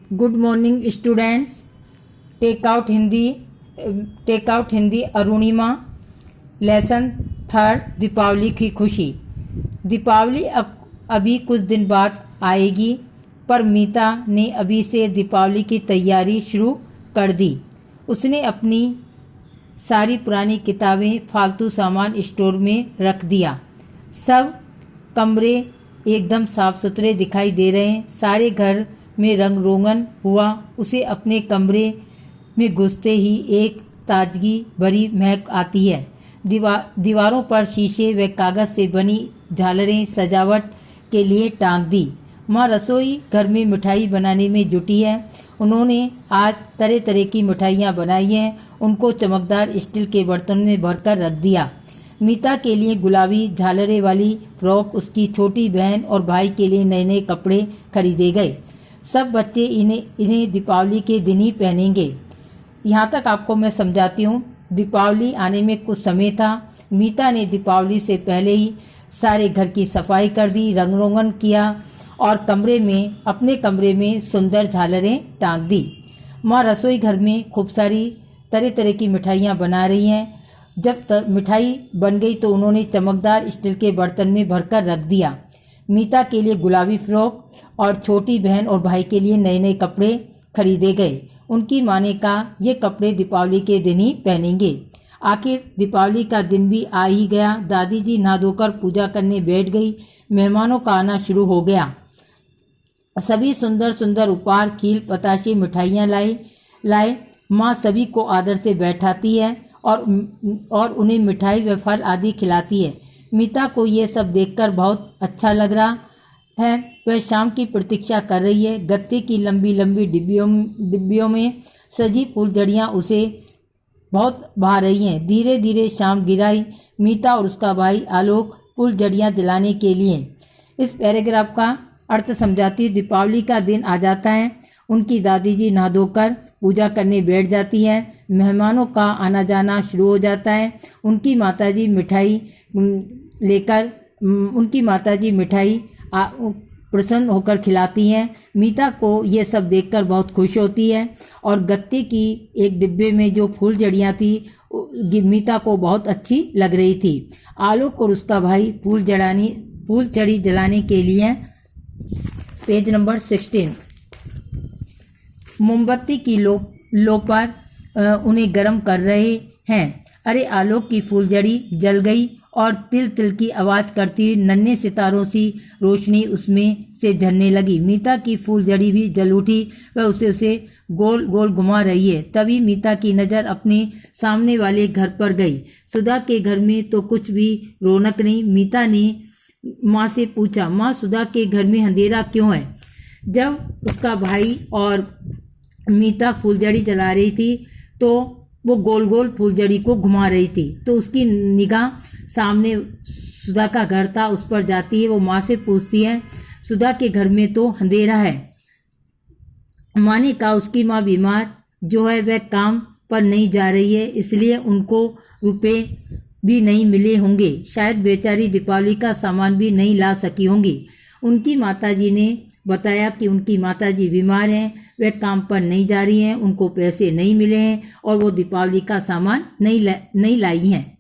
Good morning students. Take out Hindi Arunima. Lesson third, Deepawali की खुशी। दीपावली अभी कुछ दिन बाद आएगी, पर मीता ने अभी से दीपावली की तैयारी शुरू कर दी। उसने अपनी सारी पुरानी किताबें, फालतू सामान स्टोर में रख दिया। सब कमरे एकदम साफ सुथरे दिखाई दे रहे हैं। सारे घर में रंग रोगन हुआ। उसे अपने कमरे में घुसते ही एक ताजगी भरी महक आती है। दीवारों पर शीशे व कागज से बनी झालरें सजावट के लिए टांग दी। माँ रसोई घर में मिठाई बनाने में जुटी है। उन्होंने आज तरह तरह की मिठाइयाँ बनाई हैं। उनको चमकदार स्टील के बर्तन में भरकर रख दिया। मीता के लिए गुलाबी झालरे वाली फ्रॉक, उसकी छोटी बहन और भाई के लिए नए नए कपड़े खरीदे गए। सब बच्चे इन्हें दीपावली के दिन ही पहनेंगे। यहाँ तक आपको मैं समझाती हूँ। दीपावली आने में कुछ समय था। मीता ने दीपावली से पहले ही सारे घर की सफाई कर दी, रंग रोगन किया और अपने कमरे में सुंदर झालरें टांग दी। माँ रसोई घर में खूब सारी तरह तरह की मिठाइयाँ बना रही हैं। जब मिठाई बन गई तो उन्होंने चमकदार स्टील के बर्तन में भरकर रख दिया। मीता के लिए गुलाबी फ्रॉक और छोटी बहन और भाई के लिए नए नए कपड़े खरीदे गए। उनकी माँ ने कहा ये कपड़े दीपावली के दिन ही पहनेंगे। आखिर दीपावली का दिन भी आ ही गया। दादी जी नहा धोकर पूजा करने बैठ गई। मेहमानों का आना शुरू हो गया। सभी सुंदर सुंदर उपहार, खील, बताशे, मिठाइयाँ लाए। माँ सभी को आदर से बैठाती है और उन्हें मिठाई व फल आदि खिलाती है। मीता को ये सब देखकर बहुत अच्छा लग रहा है। वह शाम की प्रतीक्षा कर रही है। गत्ते की लंबी लंबी डिब्बियों में सजी फूलझड़ियाँ उसे बहुत भा रही हैं। धीरे धीरे शाम गिराई। मीता और उसका भाई आलोक फूलझड़ियाँ जलाने के लिए। इस पैराग्राफ का अर्थ समझाती हूँ। दीपावली का दिन आ जाता है। उनकी दादी जी नहा धोकर पूजा करने बैठ जाती है। मेहमानों का आना जाना शुरू हो जाता है। उनकी माताजी मिठाई प्रसन्न होकर खिलाती हैं। मीता को ये सब देखकर बहुत खुश होती है और गत्ते की एक डिब्बे में जो फूलझड़ियाँ थी मीता को बहुत अच्छी लग रही थी। आलोक और उसका भाई फूलझड़ी जलाने के लिए पेज नंबर 16 मोमबत्ती की लो पर उन्हें गर्म कर रहे हैं। अरे आलोक की फूलझड़ी जल गई और तिल तिल की आवाज़ करती हुई नन्हे सितारों सी रोशनी उसमें से झरने लगी। मीता की फूलझड़ी भी जल उठी। वह उसे गोल गोल घुमा रही है। तभी मीता की नज़र अपने सामने वाले घर पर गई। सुधा के घर में तो कुछ भी रौनक नहीं। मीता ने माँ से पूछा, माँ सुधा के घर में अंधेरा क्यों है? जब उसका भाई और मीता फूलझड़ी जला रही थी तो वो गोल गोल फूलझड़ी को घुमा रही थी, तो उसकी निगाह सामने सुधा का घर था, उस पर जाती है। वो माँ से पूछती है, सुधा के घर में तो अंधेरा है। माँ ने कहा उसकी माँ बीमार जो है वह काम पर नहीं जा रही है, इसलिए उनको रुपए भी नहीं मिले होंगे। शायद बेचारी दीपावली का सामान भी नहीं ला सकी होंगी। उनकी माताजी ने बताया कि उनकी माताजी बीमार हैं, वह काम पर नहीं जा रही हैं, उनको पैसे नहीं मिले हैं और वो दीपावली का सामान नहीं लाई हैं।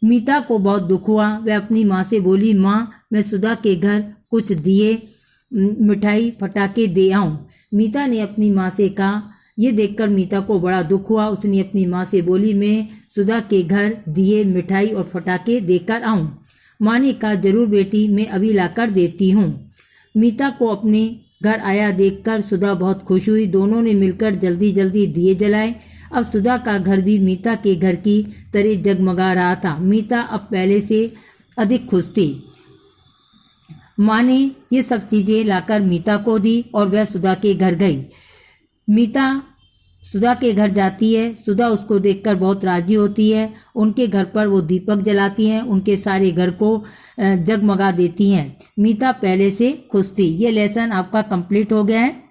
मीता को बहुत दुख हुआ। वह अपनी माँ से बोली, माँ मैं सुधा के घर कुछ दिए, मिठाई, पटाखे दे आऊँ। मीता ने अपनी माँ से कहा। ये देखकर मीता को बड़ा दुख हुआ। उसने अपनी माँ से बोली, मैं सुधा के घर दिए, मिठाई और पटाखे देकर आऊँ। माँ ने कहा, जरूर बेटी, मैं अभी लाकर देती हूँ। मीता को अपने घर आया देखकर सुधा बहुत खुश हुई। दोनों ने मिलकर जल्दी जल्दी दिए जलाए। अब सुधा का घर भी मीता के घर की तरह जगमगा रहा था। मीता अब पहले से अधिक खुश थी। माँ ने ये सब चीज़ें लाकर मीता को दी और वह सुधा के घर गई। मीता सुधा के घर जाती है। सुधा उसको देखकर बहुत राजी होती है। उनके घर पर वो दीपक जलाती हैं, उनके सारे घर को जगमगा देती हैं। मीता पहले से खुश थी। ये लेसन आपका कंप्लीट हो गया है।